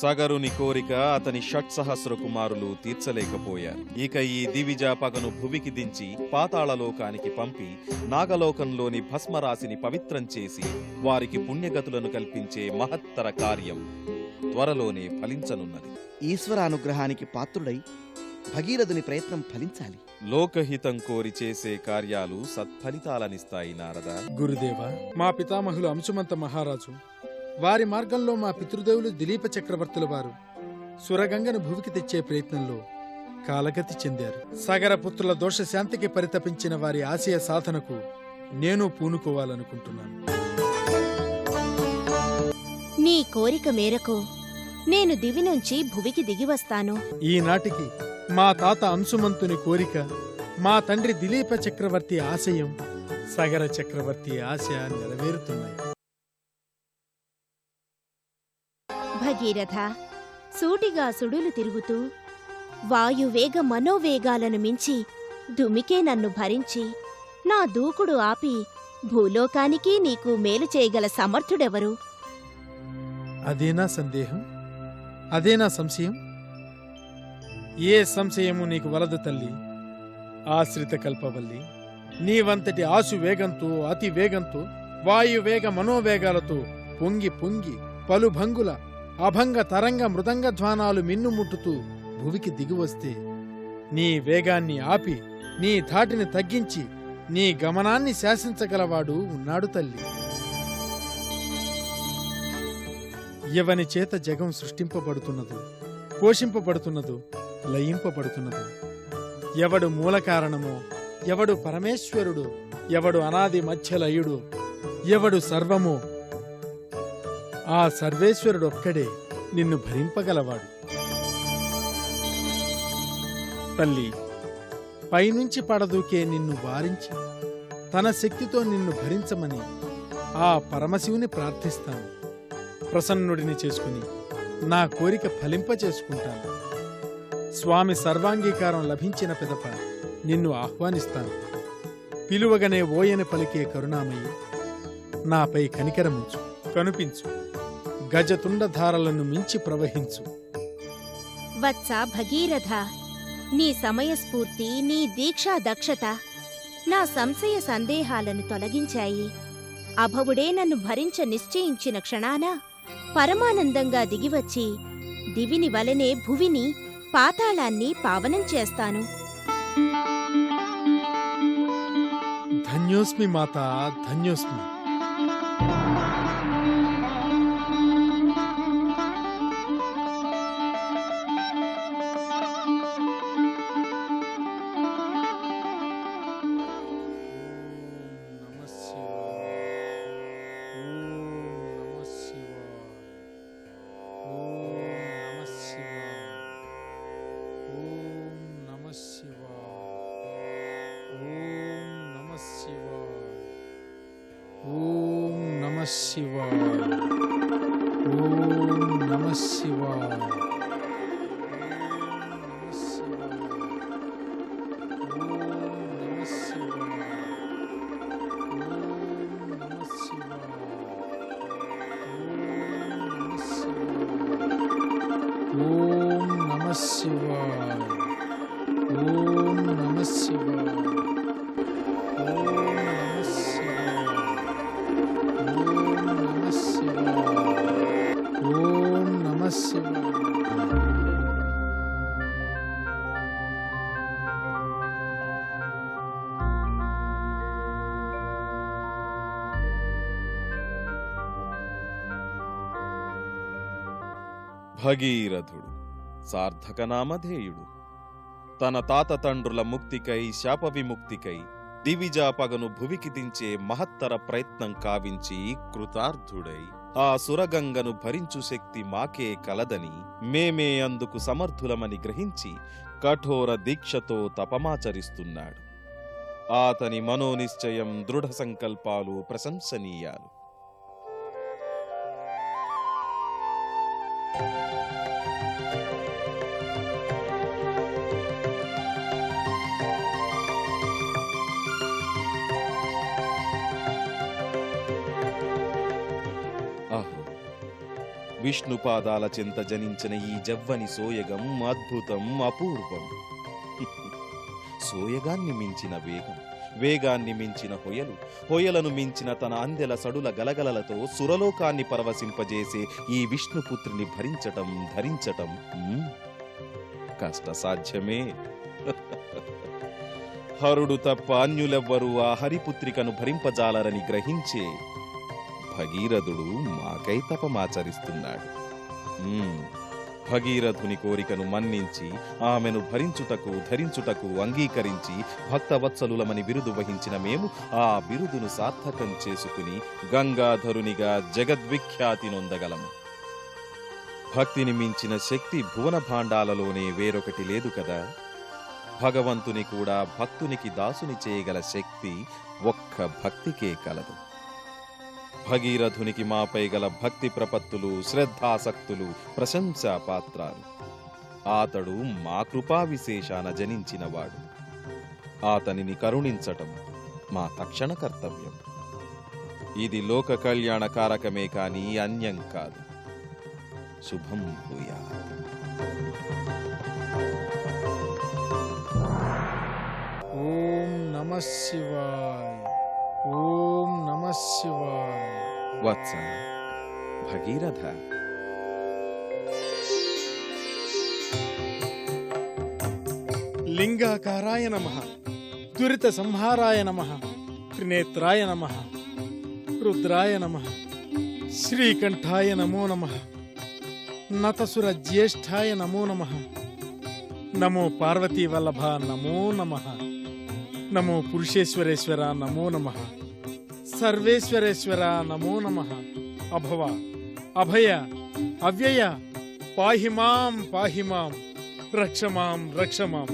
సగరుని కోరిక అతని షట్సహస్ర కుమారులు తీర్చలేకపోయారు. ఇక ఈ దివిజ పగను భువికి దించి పాతాళలోకానికి పంపి నాగలోకంలోని భస్మరాశిని పవిత్రం చేసి వారికి పుణ్యగతులను కల్పించే మహత్తర కార్యం త్వరలోనే ఫలించనున్నది. ఈశ్వరానుగ్రహానికి పాత్రుడై భగీరథుని ప్రయత్నం ఫలించాలి. లోకహితం కోరి చేసే కార్యాలు సత్ఫలితాలనిస్తాయి నారద. గురుదేవ, మా పితామహులు అంశుమంత మహారాజు వారి మార్గంలో మా పితృదేవులు దిలీప చక్రవర్తుల వారు సురగంగను భువికి తెచ్చే ప్రయత్నంలో కాలగతి చెందారు. సగరపుత్రుల దోషశాంతికి పరితపించిన వారి ఆశయ సాధనకు నేను పూనుకోవాలనుకుంటున్నాను. నీ కోరిక మేరకు నేను దివి నుంచి భువికి దిగివస్తాను. ఈనాటికి మా తాత అంశుమంతుని కోరిక, మా తండ్రి దిలీప చక్రవర్తి ఆశయం, సగర చక్రవర్తి ఆశ నెరవేరుతున్నాయి. భగీరథ, సూటిగా సుడులు తిరుగుతూ వాయువేగ మనోవేగాలను మించి దుమికే నన్ను భరించి నా దూకుడు ఆపి భూలోకానికి నీకు మేలు చేయగల సమర్థుడెవరు? అదేనా సందేహం? అదేనా సంశయం? ఏ సంశయము నీకు వలదు తల్లి. ఆశ్రిత కల్పవల్లి, నీవంతటి ఆశు వేగంతో అతి వేగంతో వాయువేగ మనోవేగాలతో పొంగి పొంగి పలుభంగుల అభంగ తరంగ మృదంగ ధ్వానాలు మిన్నుముట్టుతూ భువికి దిగివస్తే నీ వేగాన్ని ఆపి నీ ధాటిని తగ్గించి నీ గమనాన్ని శాసించగలవాడు ఉన్నాడు తల్లి. ఎవని చేత జగం సృష్టింపబడుతున్నదో, పోషింపబడుతున్నదో, లయింపబడుతున్నదో, ఎవడు మూల కారణమో, ఎవడు పరమేశ్వరుడు, ఎవడు అనాది మధ్యలయుడు, ఎవడు సర్వమో, ఆ సర్వేశ్వరుడొక్కడే నిన్ను భరింపగలవాడు. తల్లి, పైనుంచి పడదూకే నిన్ను వారించి తన శక్తితో నిన్ను భరించమని ఆ పరమశివుని ప్రార్థిస్తాను. ప్రసన్నుడిని చేసుకుని నా కోరిక ఫలింపచేసుకుంటాను. స్వామి సర్వాంగీకారం లభించిన పిదప నిన్ను ఆహ్వానిస్తాను. పిలువగనే ఓయని పలికే కరుణామయ్యి, నాపై కనికరముంచు, కనుపించు, గజతుండధారలను మించి ప్రవహించు. వత్స భగీరథ, నీ సమయస్ఫూర్తి, నీ దీక్షా దక్షత నా సంశయ సందేహాలను తొలగించాయి. అభవుడే నన్ను భరించ నిశ్చయించిన క్షణాన పరమానందంగా దిగివచ్చి దివిని వలనే భువిని, పాతాళాన్ని పావనం చేస్తాను. ధన్యోస్మి మాతా, ధన్యోస్మి. భగీరథుడు సార్థకనామధేయుడు తన తాత తండ్రుల ముక్తికై, శాప విముక్తికై దివిజాపగను భువికి దించే మహత్తర ప్రయత్నం కావించి కృతార్థుడై ఆ సురగంగను భరించు శక్తి మాకే కలదని, మేమే అందుకు సమర్థులమని గ్రహించి కఠోర దీక్షతో తపమాచరిస్తున్నాడు. అతని మనోనిశ్చయం, దృఢ సంకల్పాలు ప్రశంసనీయాలు. విష్ణు పాదాల చెంత జనించిన ఈ జవ్వని సోయగం అద్భుతం, అపూర్వం. సోయగాన్ని మించిన వేగం, వేగాన్ని మించిన హొయలు, హొయలను మించిన తన అందెల సడుల గలగలలతో సురలోకాన్ని పరవశింపజేసే ఈ విష్ణుపుత్రిని భరించటం, ధరించటం కష్టసాధ్యమే. హరుడు తప్ప అన్యులెవ్వరూ ఆ హరిపుత్రికను భరింపజాలరని గ్రహించే భగీరథుడు మాకై తపమాచరిస్తున్నాడు. భగీరథుని కోరికను మన్నించి ఆమెను భరించుటకు, ధరించుటకు అంగీకరించి భక్తవత్సలులమని బిరుదు వహించిన మేము ఆ బిరుదును సార్థకం చేసుకుని గంగాధరునిగా జగద్విఖ్యాతి నొందగలము. భక్తిని మించిన శక్తి భువన భాండాలలోనే వేరొకటి లేదు కదా. భగవంతుని కూడా భక్తునికి దాసుని చేయగల శక్తి ఒక్క భక్తికే కలదు. భగీరథునికి మాపై గల భక్తి ప్రపత్తులు, శ్రద్ధాసక్తులు ప్రశంసాపాత్రాలు. ఆతడు మా కృపా విశేషాన జనించినవాడు. ఆతనిని కరుణించటం మా తక్షణ కర్తవ్యం. ఇది లోక కళ్యాణకారకమే కాని అన్యం కాదు. శుభం భూయాత్. ఓం నమః శివాయ. ఓం నమః శివాయ. వత్స భగీరథ, లింగాకారాయ నమః, దురిత సంహారాయ నమః, త్రినేత్రాయ నమః, రుద్రాయ నమః, శ్రీకంఠాయ నమో నమః, నతసుర జ్యేష్ఠాయ నమో నమః, నమో పార్వతీ వల్లభ నమో నమః, నమో పురుషేశ్వరేశ్వర నమో నమః, సర్వేశ్వరేశ్వర నమో నమః. అభవ, అభయ, అవ్యయ, పాహిమాం పాహిమాం, రక్షమాం రక్షమాం.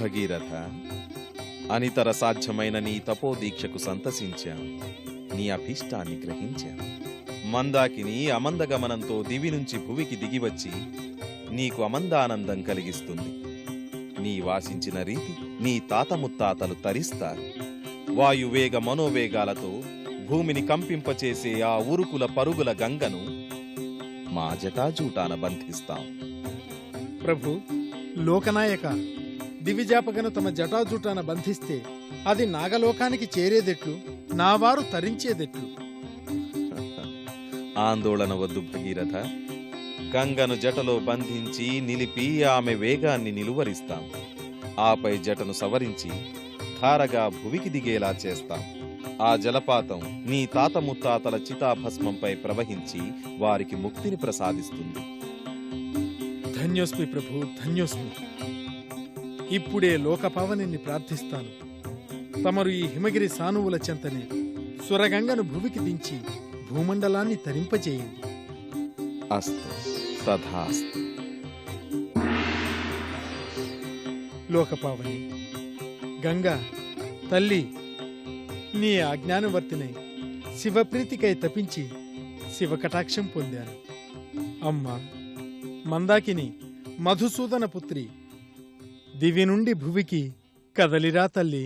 భగీరథ, అనితర సాధ్యమైన నీ తపోదీక్షకు సంతసించాం. నీ అభీష్టాన్ని గ్రహించాం. మందాకిని అమందగమనంతో దివి నుంచి భువికి దిగివచ్చి నీకు అమందానందం కలిగిస్తుంది. నీ వాసించిన రీతి నీ తాత ముత్తాతలు తరిస్తారు. వాయువేగ మనోవేగాలతో భూమిని కంపింపచేసే ఆ ఉరుకుల పరుగుల గంగను మా జటాజూటాన బంధిస్తాం. ప్రభు, లోకనాయక, దివిజాపగను తమ జటాజూటాన బంధిస్తే అది నాగలోకానికి చేరేదెట్లు, నావారు తరించేదెట్లు? ఆందోళన వద్దు భగీరథ. గంగను జటలో బంధించి నిలిపి ఆమె వేగాన్ని నిలువరిస్తాం. ఆపై జటను సవరించి ధారగా భువికి దిగేలా చేస్తాం. ఆ జలపాతం నీ తాత ముత్తాతల చితాభస్మంపై ప్రవహించి వారికి ముక్తిని ప్రసాదిస్తుంది. ధన్యోస్మి ప్రభు, ధన్యోస్మి. ఇప్పుడే లోకపావనిని ప్రార్థిస్తాను. తమరు ఈ హిమగిరి సానువుల చెంతనే సురగంగను భువికి దించి భూమండలాన్ని తరింపజేయండి. అస్తు, తథాస్తు. లోకపావని, గంగా తల్లి, నీ ఆజ్ఞానువర్తినై శివప్రీతికై తపించి శివకటాక్షం పొందాను. అమ్మా మందాకిని, మధుసూదన పుత్రి, దివి నుండి భువికి కదలిరా తల్లి.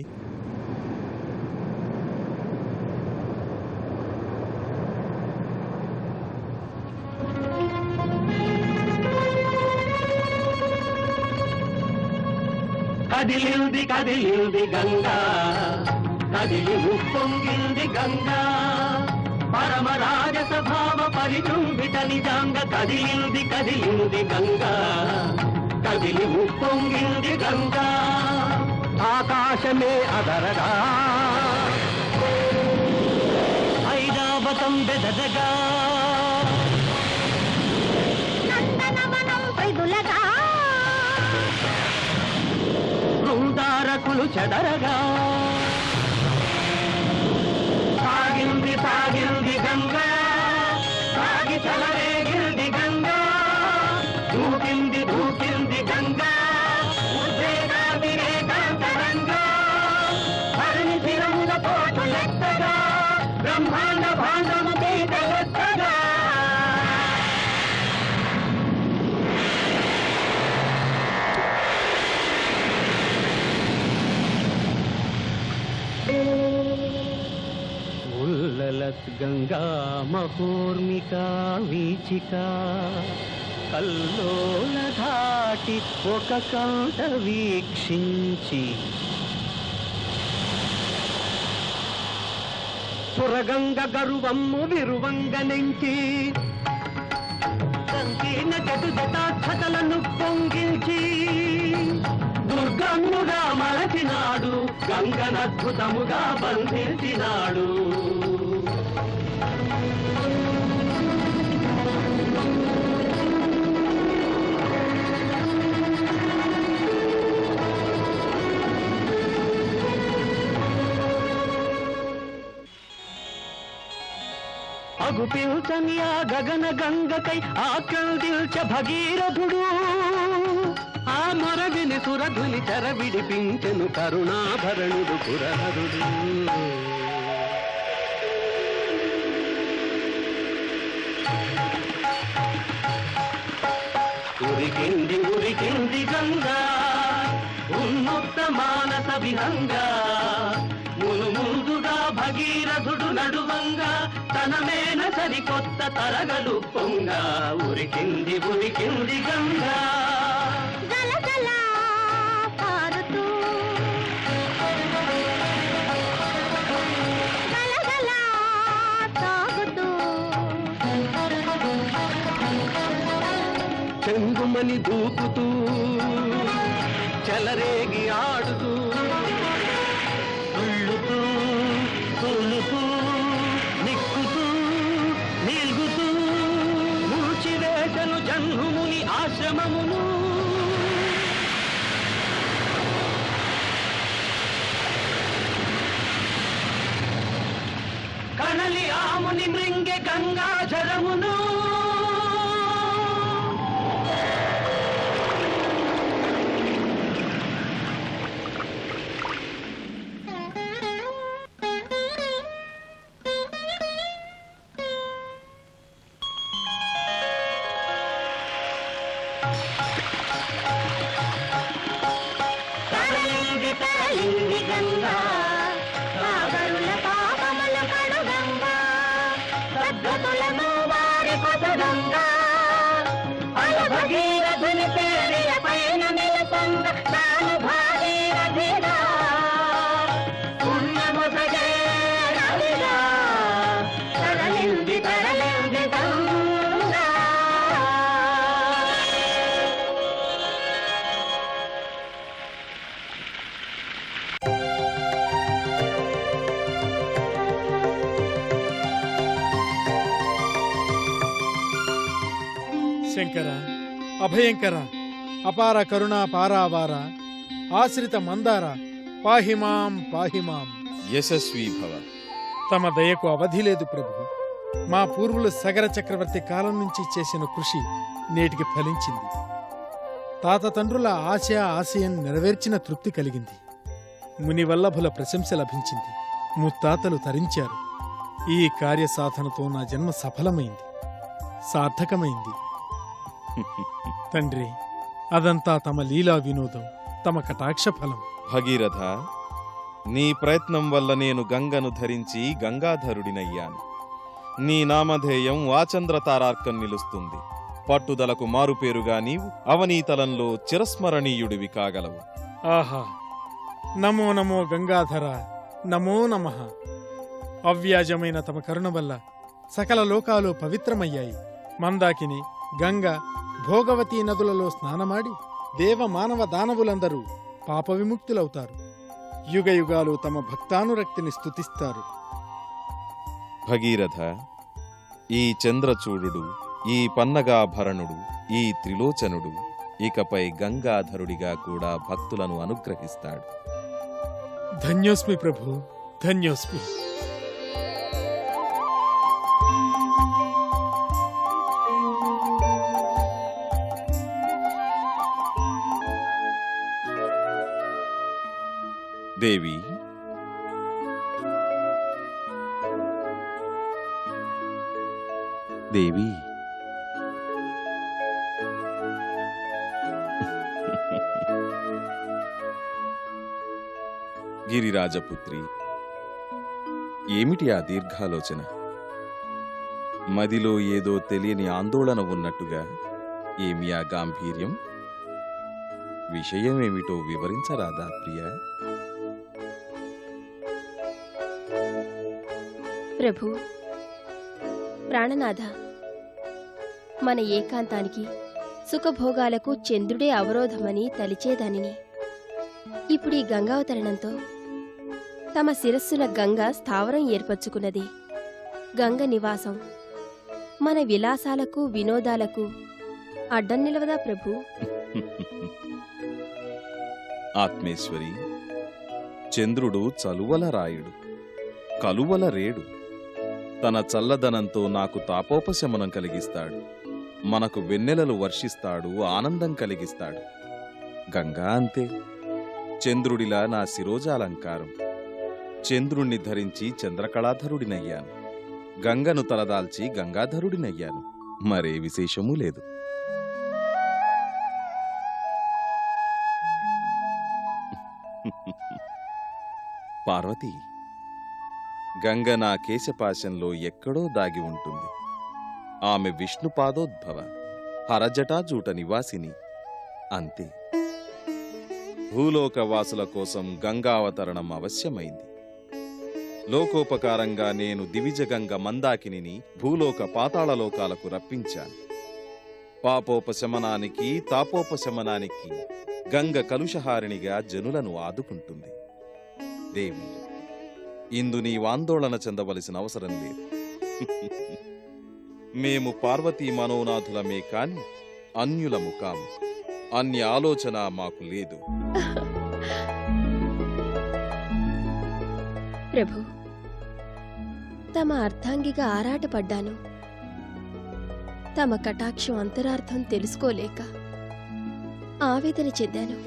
కదిలింది కదిలింది గంగా, కదిలి ఉప్పొంగింది గంగా, పరమ రాజసభావ పరిజృంభిత నిజాంగ. కదిలింది కదిలింది గంగా, కదిలి ఉప్పొంగింది గంగా, ఆకాశమే అదరగా, ఐరావతం బెదరగా, నందనవనం పైదులగా, బృందారకులు చెదరగా, సాగింది సాగింది గంగా, సాగి చలరేగింది గంగా, దూకింది దూకింది గంగా, ఉద్వేగాతిరేకాంతరంగా, హరిని శిరముల పోటు లెక్కగా, బ్రహ్మాండ భాండము తీట లెక్కగా. ఉల్లలత్ మహోర్మిక వీచిక కల్లోల ధాటి ఒక కంట వీక్షించి సురగంగ గరువమ్ము విరువంగ నెంచి సంకీర్ణ జటు జటాక్షతలను పొంగిల్చి దుర్గమ్ముగా మరచినాడు గంగనద్భుతముగా బంధించినాడు. అగుపిల్చని ఆ గగన గంగకై ఆకల్దిల్చ భగీరథుడు ఆ మొరవిని సురధుని చెర విడిపించెను కరుణాభరణుడు పురహరుడు. ఉరికింది ఉరికింది గంగా ఉన్ముక్త మానస విహంగా ముందుగా భగీరథుడు నడువంగా తనమేన సరికొత్త తరగలు పొంగ ఉరికింది ఉరికింది గంగా గలగలా పారుతూ గలగలా తాగుతూ చెంగుమని దూకుతూ చెలరేగి ఆడుతూ తుళ్ళుతూ తొలుతూ నిక్కుతూ నిల్గుతూ మూచివేశను జన్ముని ఆశ్రమమును కణలి ఆముని మృంగె గంగాధరమును తరలింది గంగా సాగరుల పాపముల కడుగంగా సద్గతులను వారి కొసగంగా అల భగీరథుని పేరియ పైన నిలసంగ తాను భాగీరథిగా పుణ్యముసగే రవిగా తరలింది తరలింది గంగా. శంకర, అభయంకర, అపార కరుణా పారావార, ఆశ్రిత మందార, పాహిమాం పాహిమాం. యశస్వీ భవ. తమ దయకు అవధి లేదు ప్రభు. మా పూర్వులు సగర చక్రవర్తి కాలం నుంచి చేసిన కృషి నేటికి ఫలించింది. తాత తండ్రుల ఆశయం నెరవేర్చిన తృప్తి కలిగింది. మునివల్లభుల ప్రశంస లభించింది. ముత్తాతలు తరించారు. ఈ కార్యసాధనతో నా జన్మ సఫలమైంది, సార్థకమైంది. తండ్రి, అదంతా తమ లీలా వినోదం, తమ కటాక్ష ఫలం. భగీరథ, నీ ప్రయత్నం వల్ల నేను గంగను ధరించి గంగాధరుడినయ్యాను. నీ నామధేయం వాచంద్రతారార్కం నిలుస్తుంది. పట్టుదలకు మారుపేరుగా నీవు అవనీతలంలో చిరస్మరణీయుడివి కాగలవు. ఆహా! నమో నమో గంగాధర, నమో నమః. అవ్యాజమైన తమ కరుణ వల్ల సకల లోకాలు పవిత్రమయ్యాయి. మందాకిని, గంగ, భోగవతీ నదులలో స్నానమాడి దేవ మానవ దానవులందరూ పాప విముక్తులవుతారు. యుగయుగాలు తమ భక్తానురక్తిని స్తుతిస్తారు. భగీరథ, ఈ చంద్రచూడుడు, ఈ పన్నగాభరణుడు, ఈ త్రిలోచనుడు ఇకపై గంగాధరుడిగా కూడా భక్తులను అనుగ్రహిస్తాడు. ధన్యోస్మి ప్రభు, ధన్యోస్మి. దేవి, దేవి, గిరిరాజపుత్రి, ఏమిటి ఆ దీర్ఘాలోచన? మదిలో ఏదో తెలియని ఆందోళన ఉన్నట్టుగా. ఏమి ఆ గాంభీర్యం? విషయమేమిటో వివరించరాదా ప్రియా? ప్రభు, ప్రాణనాథ, మన ఏకాంతానికి సుఖభోగాలకు చంద్రుడే అవరోధమని తలిచేదానిని. ఇప్పుడు ఈ గంగావతరణంతో తమ శిరస్సున గంగ స్థావరం ఏర్పరచుకున్నది. గంగ నివాసం మన విలాసాలకు వినోదాలకు అడ్డం నిలవదా ప్రభు? ఆత్మేశ్వరి, చంద్రుడు చలువల రాయుడు, కలువల రేడు. తన చల్లదనంతో నాకు తాపోపశమనం కలిగిస్తాడు, మనకు వెన్నెలలు వర్షిస్తాడు, ఆనందం కలిగిస్తాడు. గంగా అంతే. చంద్రుడిలా నా శిరోజాలంకారం. చంద్రుణ్ణి ధరించి చంద్రకళాధరుడినయ్యాను, గంగను తలదాల్చి గంగాధరుడినయ్యాను. మరే విశేషమూ లేదు. పార్వతి, గంగ నా కేశపాశంలో ఎక్కడో దాగి ఉంటుంది. ఆమె విష్ణుపాదోద్భవ, హరజటాజూట నివాసిని. అంతే. భూలోకవాసుల కోసం గంగావతరణం అవశ్యమైంది. లోకోపకారంగా నేను దివిజగంగ మందాకిని భూలోక పాతాళలోకాలకు రప్పించాను. పాపోపశమనానికి తాపోపశమనానికి గంగ కలుషహారిణిగా జనులను ఆదుకుంటుంది. దేవి, ఇందు నీవాందోళన చెందవలసిన అవసరం లేదు. మేము పార్వతీ మనోనాథులమే కాని అన్యులము కాము. అన్య ఆలోచన మాకు లేదు. ప్రభు, తమ అర్ధాంగిగా ఆరాటపడ్డాను. తమ కటాక్షం అంతరార్థం తెలుసుకోలేక ఆవేదన చెందాను.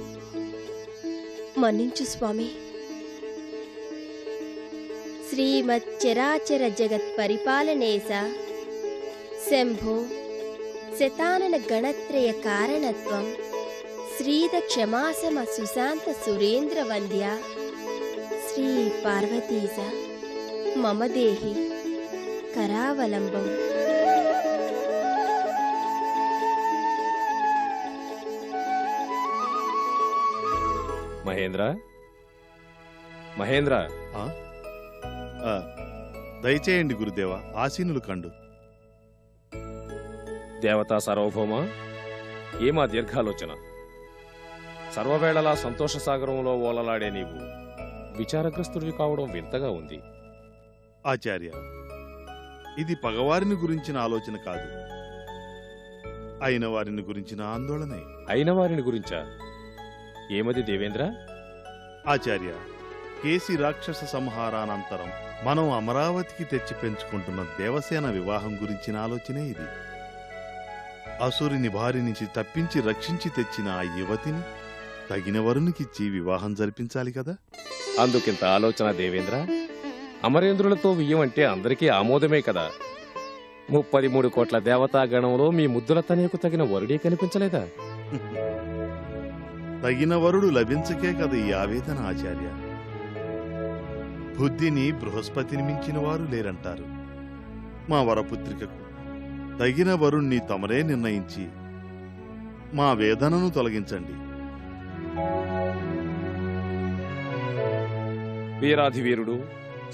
మన్నించు స్వామి. శ్రీమచ్చరాచర జగత్ పరిపాలనేస శంభో శతానన గణత్రయ కారణత్వం శ్రీద క్షమాసమ సుశాంత సురేంద్ర వంద్య శ్రీ పార్వతీజ మమ దేహి కరావలంబం. మహేంద్ర, మహేంద్ర, దయచేయండి గురుదేవ, ఆసీనులు కండు. దేవతా సార్వభౌమ, ఏమా దీర్ఘాలోచన? సర్వవేళలా సంతోష సాగరంలో ఓలలాడే నీవు విచారగ్రస్తుడివి కావడం వింతగా ఉంది. ఆచార్య, ఇది పగవారిని గురించిన ఆలోచన కాదు, అయిన వారిని గురించిన ఆందోళనే. అయిన వారిని గురించా? ఏమది దేవేంద్ర? ఆచార్య, కేసి రాక్షస సంహారానంతరం మనం అమరావతికి తెచ్చి పెంచుకుంటున్న దేవసేన వివాహం గురించిన ఆలోచనే ఇది. అసురుని బారి నుంచి తప్పించి రక్షించి తెచ్చిన ఆ యువతిని తగిన వరునికిచ్చి వివాహం జరిపించాలి కదా. అందుకింత ఆలోచన దేవేంద్ర? అమరేంద్రులతో వియ్యం అంటే అందరికీ ఆమోదమే కదా. 33 కోట్ల దేవతాగణంలో మీ ముద్దుల తనయకు తగిన వరుడే కనిపించలేదా? తగిన వరుడు లభించకే కదా ఈ ఆవేదన ఆచార్య. బుద్ధిని బృహస్పతిని మించిన వారు లేరంటారు. మా వరపుత్రికకు తగిన వరుణ్ణి తమరే నిర్ణయించి మా వేదనను తొలగించండి. వీరాధివీరుడు,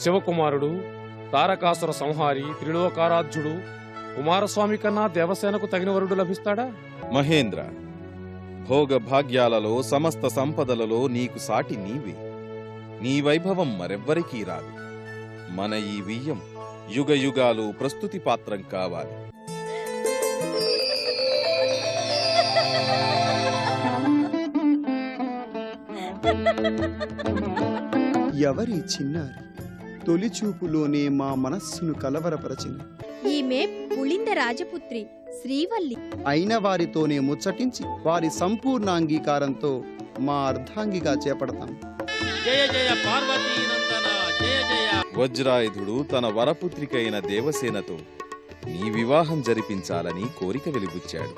శివకుమారుడు, తారకాసుర సంహారి, త్రిలోకారాధ్యుడు కుమారస్వామి కన్నా దేవసేనకు తగిన వరుడు లభిస్తాడా? మహేంద్ర, భోగ భాగ్యాలలో సమస్త సంపదలలో నీకు సాటి నీవే. నీ వైభవం మరెవ్వరికీ రాదు. మన ఈ వియ్యం యుగ యుగాలు ప్రస్తుతి పాత్రం కావాలి. ఎవరి చిన్నారి తొలిచూపులోనే మా మనస్సును కలవరపరచిన ఈమె పుళింద రాజపుత్రి శ్రీవల్లి. అయిన వారితోనే ముచ్చటించి వారి సంపూర్ణ అంగీకారంతో మా అర్ధాంగిగా చేపడతాం. జయ జయ పార్వతీనందన జయ జయ. వజ్రాయుధుడు తన వరపుత్రికైన దేవసేనతో నీ వివాహం జరిపించాలని కోరిక వెలిబుచ్చాడు.